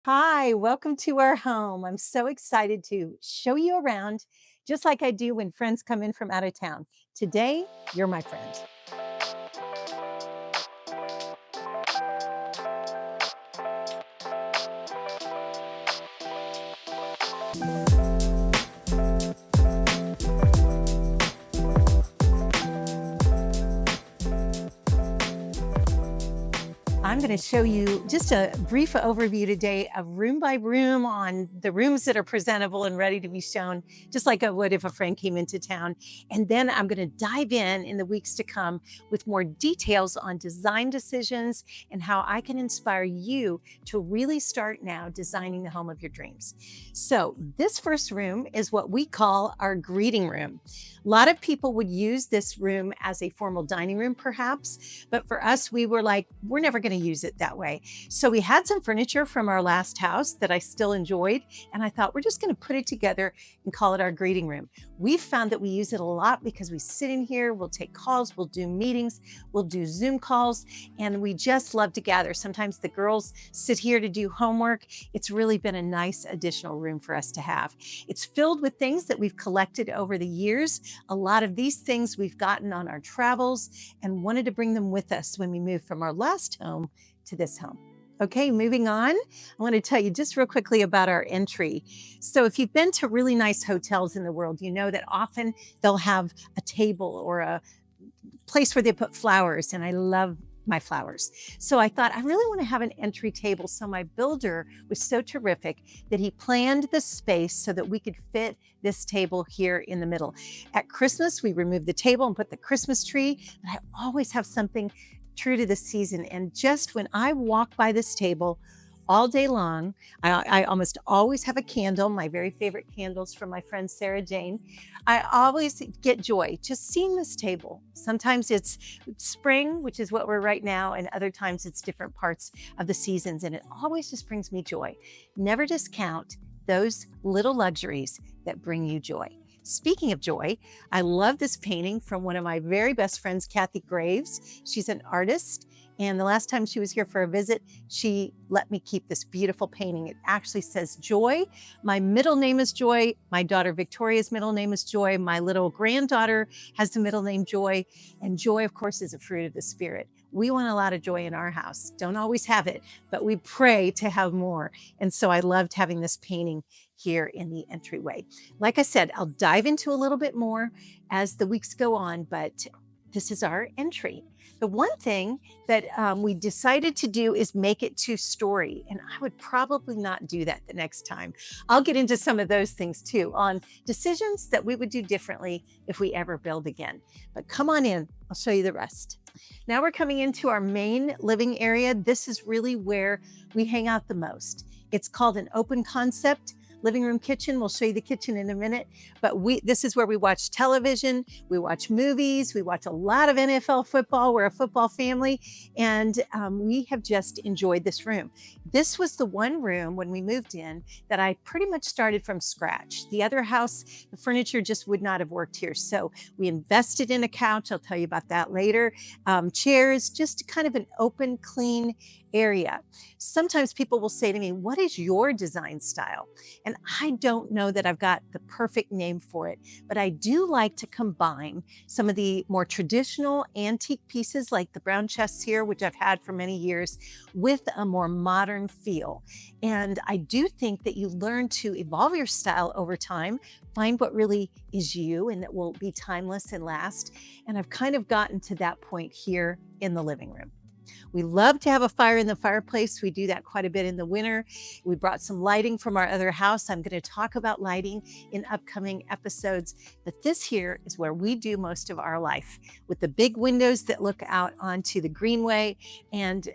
Hi, welcome to our home. I'm so excited to show you around, just like I do when friends come in from out of town. Today, you're my friend. I'm going to show you just a brief overview today of room by room on the rooms that are presentable and ready to be shown, just like I would if a friend came into town. And then I'm going to dive in the weeks to come with more details on design decisions and how I can inspire you to really start now designing the home of your dreams. So, this first room is what we call our greeting room. A lot of people would use this room as a formal dining room, perhaps, but for us, we were like, we're never going to use it that way. So we had some furniture from our last house that I still enjoyed, and I thought we're just going to put it together and call it our greeting room. We've found that we use it a lot because we sit in here, we'll take calls, we'll do meetings, we'll do Zoom calls, and we just love to gather. Sometimes the girls sit here to do homework. It's really been a nice additional room for us to have. It's filled with things that we've collected over the years. A lot of these things we've gotten on our travels and wanted to bring them with us when we moved from our last home to this home. Okay, moving on. I want to tell you just real quickly about our entry. So, if you've been to really nice hotels in the world, you know that often they'll have a table or a place where they put flowers, and I love my flowers. So I thought I really want to have an entry table. So my builder was so terrific that he planned the space so that we could fit this table here in the middle. At Christmas, we removed the table and put the Christmas tree, but I always have something true to the season. And just when I walk by this table, all day long, I almost always have a candle, my very favorite candles from my friend Sarah Jane. I always get joy just seeing this table. Sometimes it's spring, which is what we're right now, and other times it's different parts of the seasons, and it always just brings me joy. Never discount those little luxuries that bring you joy. Speaking of joy, I love this painting from one of my very best friends, Kathy Graves. She's an artist. And the last time she was here for a visit, she let me keep this beautiful painting. It actually says Joy. My middle name is Joy. My daughter Victoria's middle name is Joy. My little granddaughter has the middle name Joy. And joy, of course, is a fruit of the Spirit. We want a lot of joy in our house. Don't always have it, but we pray to have more. And so I loved having this painting here in the entryway. Like I said, I'll dive into a little bit more as the weeks go on, but this is our entry. The one thing that we decided to do is make it two-story, and I would probably not do that the next time. I'll get into some of those things too on decisions that we would do differently if we ever build again. But come on in, I'll show you the rest. Now we're coming into our main living area. This is really where we hang out the most. It's called an open concept living room kitchen. We'll show you the kitchen in a minute, but this is where we watch television, we watch movies, we watch a lot of NFL football. We're a football family, and we have just enjoyed this room. This was the one room when we moved in that I pretty much started from scratch. The other house, the furniture just would not have worked here. So we invested in a couch. I'll tell you about that later. Chairs, just kind of an open, clean area. Sometimes people will say to me, what is your design style? And I don't know that I've got the perfect name for it, but I do like to combine some of the more traditional antique pieces like the brown chests here, which I've had for many years, with a more modern feel. And I do think that you learn to evolve your style over time, find what really is you and that will be timeless and last. And I've kind of gotten to that point here in the living room. We love to have a fire in the fireplace. We do that quite a bit in the winter. We brought some lighting from our other house. I'm going to talk about lighting in upcoming episodes, but this here is where we do most of our life with the big windows that look out onto the greenway. And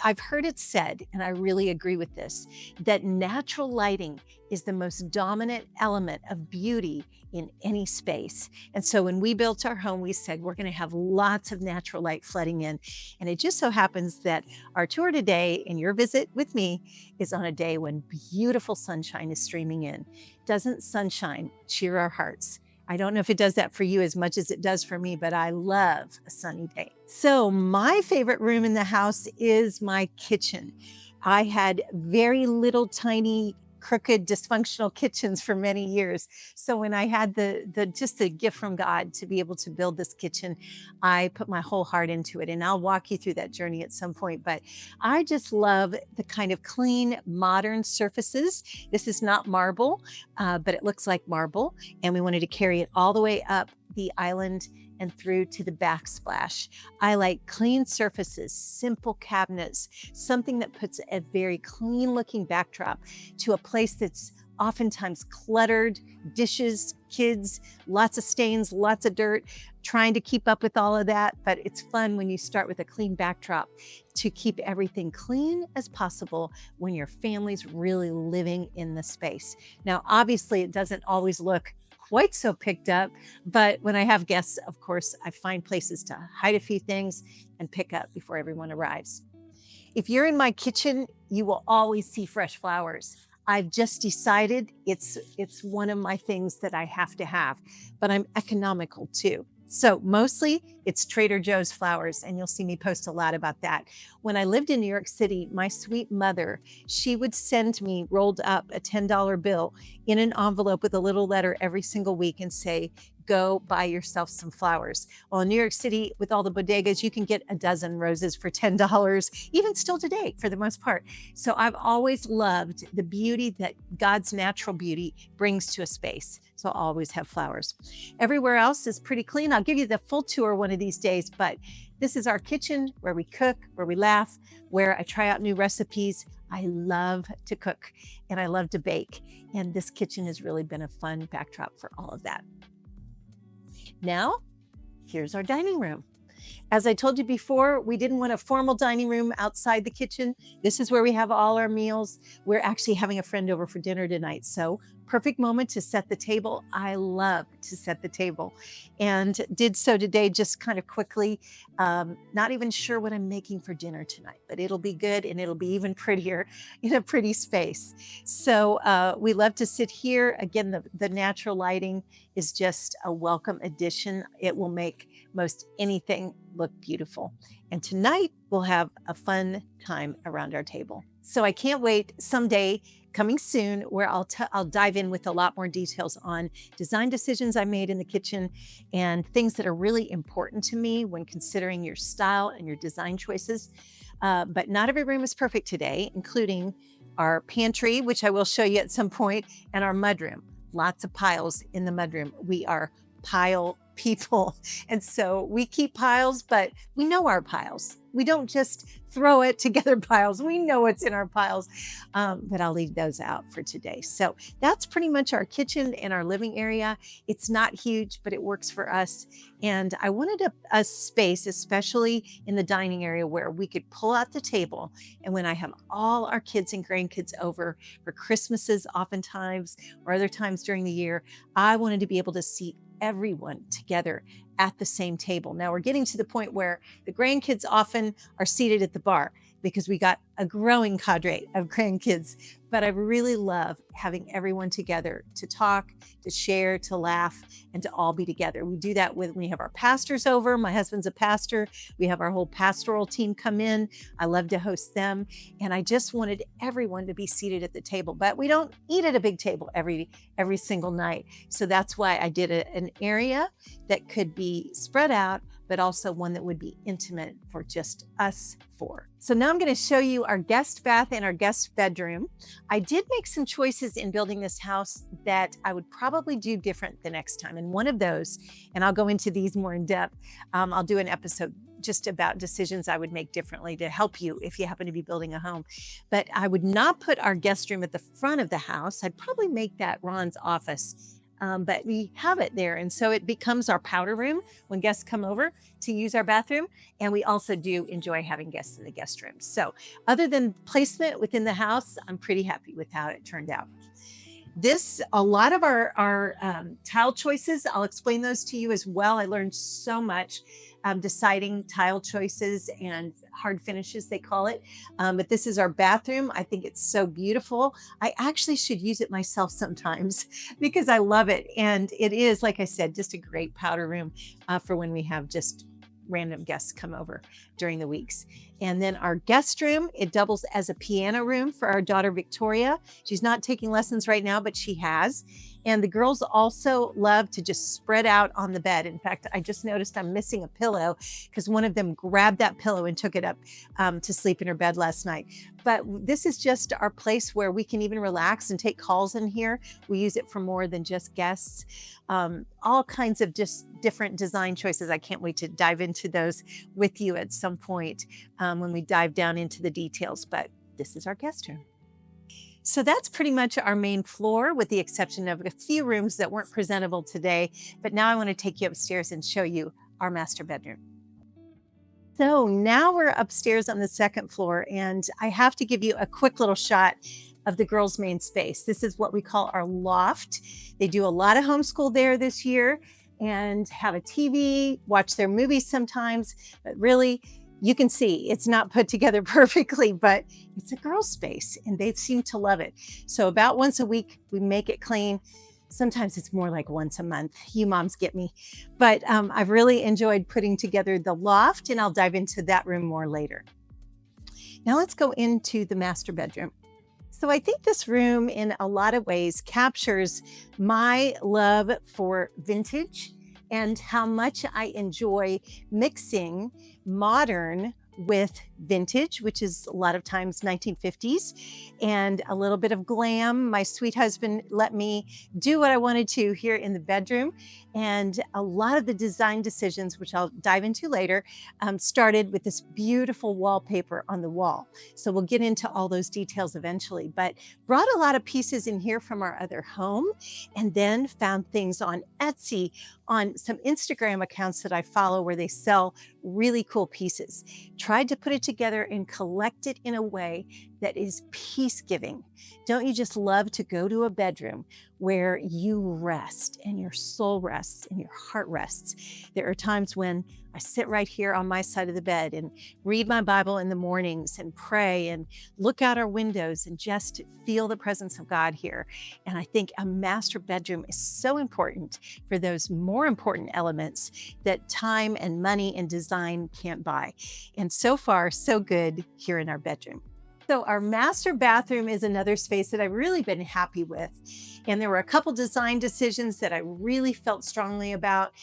I've heard it said, and I really agree with this, that natural lighting is the most dominant element of beauty in any space. And so when we built our home, we said we're going to have lots of natural light flooding in. And it just so happens that our tour today and your visit with me is on a day when beautiful sunshine is streaming in. Doesn't sunshine cheer our hearts? I don't know if it does that for you as much as it does for me, but I love a sunny day. So my favorite room in the house is my kitchen. I had very little tiny crooked dysfunctional kitchens for many years. So when I had the just the gift from God to be able to build this kitchen, I put my whole heart into it. And I'll walk you through that journey at some point. But I just love the kind of clean, modern surfaces. This is not marble, but it looks like marble. And we wanted to carry it all the way up the island and through to the backsplash. I like clean surfaces, simple cabinets, something that puts a very clean looking backdrop to a place that's oftentimes cluttered, dishes, kids, lots of stains, lots of dirt, trying to keep up with all of that. But it's fun when you start with a clean backdrop to keep everything clean as possible when your family's really living in the space. Now, obviously, it doesn't always look quite so picked up, but when I have guests, of course, I find places to hide a few things and pick up before everyone arrives. If you're in my kitchen, you will always see fresh flowers. I've just decided it's one of my things that I have to have, but I'm economical too. So mostly it's Trader Joe's flowers, and you'll see me post a lot about that. When I lived in New York City, my sweet mother, she would send me rolled up a $10 bill in an envelope with a little letter every single week and say, go buy yourself some flowers. Well, in New York City, with all the bodegas, you can get a dozen roses for $10, even still today, for the most part. So I've always loved the beauty that God's natural beauty brings to a space. So I'll always have flowers. Everywhere else is pretty clean. I'll give you the full tour one of these days, but this is our kitchen where we cook, where we laugh, where I try out new recipes. I love to cook and I love to bake. And this kitchen has really been a fun backdrop for all of that. Now, here's our dining room. As I told you before, we didn't want a formal dining room outside the kitchen. This is where we have all our meals. We're actually having a friend over for dinner tonight, so perfect moment to set the table. I love to set the table and did so today just kind of quickly. Not even sure what I'm making for dinner tonight, but it'll be good and it'll be even prettier in a pretty space. So we love to sit here. Again, the natural lighting is just a welcome addition. It will make most anything look beautiful. And tonight we'll have a fun time around our table. So I can't wait someday coming soon where I'll dive in with a lot more details on design decisions I made in the kitchen and things that are really important to me when considering your style and your design choices. But not every room is perfect today, including our pantry, which I will show you at some point, and our mudroom. Lots of piles in the mudroom. We are pile people. And so we keep piles, but we know our piles. We don't just throw it together piles. We know what's in our piles, but I'll leave those out for today. So that's pretty much our kitchen and our living area. It's not huge, but it works for us. And I wanted a space, especially in the dining area, where we could pull out the table. And when I have all our kids and grandkids over for Christmases, oftentimes, or other times during the year, I wanted to be able to see everyone together at the same table. Now we're getting to the point where the grandkids often are seated at the bar because we got a growing cadre of grandkids, but I really love having everyone together to talk, to share, to laugh, and to all be together. We do that when we have our pastors over. My husband's a pastor. We have our whole pastoral team come in. I love to host them. And I just wanted everyone to be seated at the table, but we don't eat at a big table every single night. So that's why I did an area that could be spread out, but also one that would be intimate for just us four. So now I'm going to show you our guest bath and our guest bedroom. I did make some choices in building this house that I would probably do different the next time. And one of those, and I'll go into these more in depth, I'll do an episode just about decisions I would make differently to help you if you happen to be building a home. But I would not put our guest room at the front of the house. I'd probably make that Ron's office. But we have it there. And so it becomes our powder room when guests come over to use our bathroom. And we also do enjoy having guests in the guest room. So other than placement within the house, I'm pretty happy with how it turned out. A lot of our tile choices, I'll explain those to you as well. I learned so much deciding tile choices and hard finishes, they call it. But this is our bathroom. I think it's so beautiful. I actually should use it myself sometimes because I love it. And it is, like I said, just a great powder room for when we have just random guests come over. during the weeks. And then our guest room, it doubles as a piano room for our daughter, Victoria. She's not taking lessons right now, but she has. And the girls also love to just spread out on the bed. In fact, I just noticed I'm missing a pillow because one of them grabbed that pillow and took it up to sleep in her bed last night. But this is just our place where we can even relax and take calls in here. We use it for more than just guests. All kinds of just different design choices. I can't wait to dive into those with you at some point when we dive down into the details. But this is our guest room. So that's pretty much our main floor, with the exception of a few rooms that weren't presentable today. But now I want to take you upstairs and show you our master bedroom. So now we're upstairs on the second floor, and I have to give you a quick little shot of the girls' main space. This is what we call our loft. They do a lot of homeschool there this year and have a TV, watch their movies sometimes, but really, you can see it's not put together perfectly, but it's a girl's space and they seem to love it. So about once a week, we make it clean. Sometimes it's more like once a month. You moms get me. But I've really enjoyed putting together the loft, and I'll dive into that room more later. Now let's go into the master bedroom. So I think this room in a lot of ways captures my love for vintage and how much I enjoy mixing modern with vintage, which is a lot of times 1950s, and a little bit of glam. My sweet husband let me do what I wanted to here in the bedroom. And a lot of the design decisions, which I'll dive into later, started with this beautiful wallpaper on the wall. So we'll get into all those details eventually, but brought a lot of pieces in here from our other home, and then found things on Etsy, on some Instagram accounts that I follow where they sell really cool pieces. Tried to put it together and collect it in a way that is peace-giving. Don't you just love to go to a bedroom where you rest and your soul rests and your heart rests? There are times when I sit right here on my side of the bed and read my Bible in the mornings and pray and look out our windows and just feel the presence of God here. And I think a master bedroom is so important for those more important elements that time and money and design can't buy. And so far, so good here in our bedroom. So our master bathroom is another space that I've really been happy with. And there were a couple design decisions that I really felt strongly about,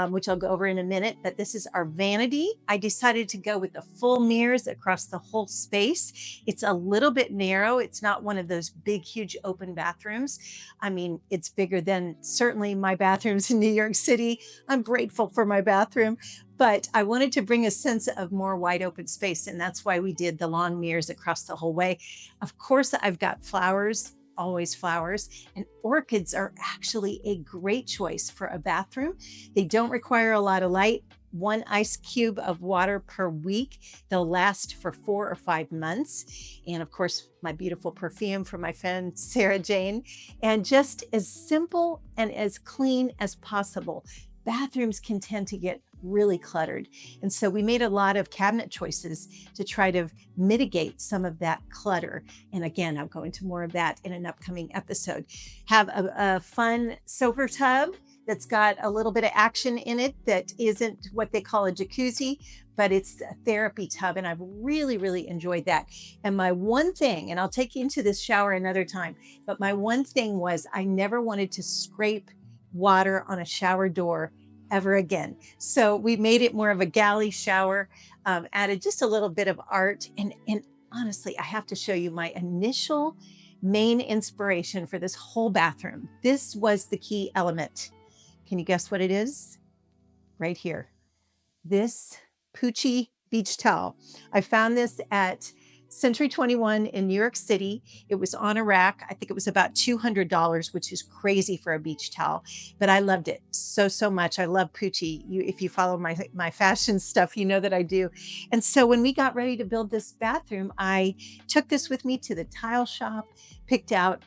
which I'll go over in a minute, but this is our vanity. I decided to go with the full mirrors across the whole space. It's a little bit narrow. It's not one of those big, huge open bathrooms. I mean, it's bigger than certainly my bathrooms in New York City. I'm grateful for my bathroom, but I wanted to bring a sense of more wide open space. And that's why we did the long mirrors across the whole way. Of course, I've got flowers, always flowers, and orchids are actually a great choice for a bathroom. They don't require a lot of light. 1 ice cube of water per week. They'll last for 4 or 5 months. And of course, my beautiful perfume from my friend, Sarah Jane, and just as simple and as clean as possible. Bathrooms can tend to get really cluttered. And so we made a lot of cabinet choices to try to mitigate some of that clutter. And again, I'll go into more of that in an upcoming episode. Have a fun sofa tub that's got a little bit of action in it that isn't what they call a jacuzzi, but it's a therapy tub. And I've really, really enjoyed that. And my one thing, and I'll take you into this shower another time, but my one thing was I never wanted to scrape water on a shower door ever again. So we made it more of a galley shower, added just a little bit of art. And honestly, I have to show you my initial main inspiration for this whole bathroom. This was the key element. Can you guess what it is? Right here. This Poochie beach towel. I found this at Century 21 in New York City. It was on a rack. I think it was about $200, which is crazy for a beach towel, but I loved it so much. I love Poochie. If you follow my fashion stuff, you know that I do. And so when we got ready to build this bathroom, I took this with me to the tile shop, picked out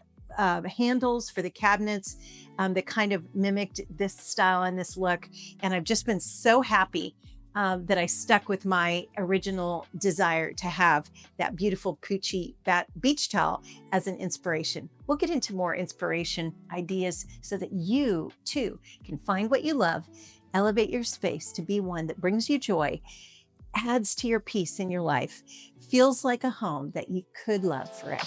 handles for the cabinets that kind of mimicked this style and this look. And I've just been so happy that I stuck with my original desire to have that beautiful Poochie beach towel as an inspiration. We'll get into more inspiration ideas so that you too can find what you love, elevate your space to be one that brings you joy, adds to your peace in your life, feels like a home that you could love forever.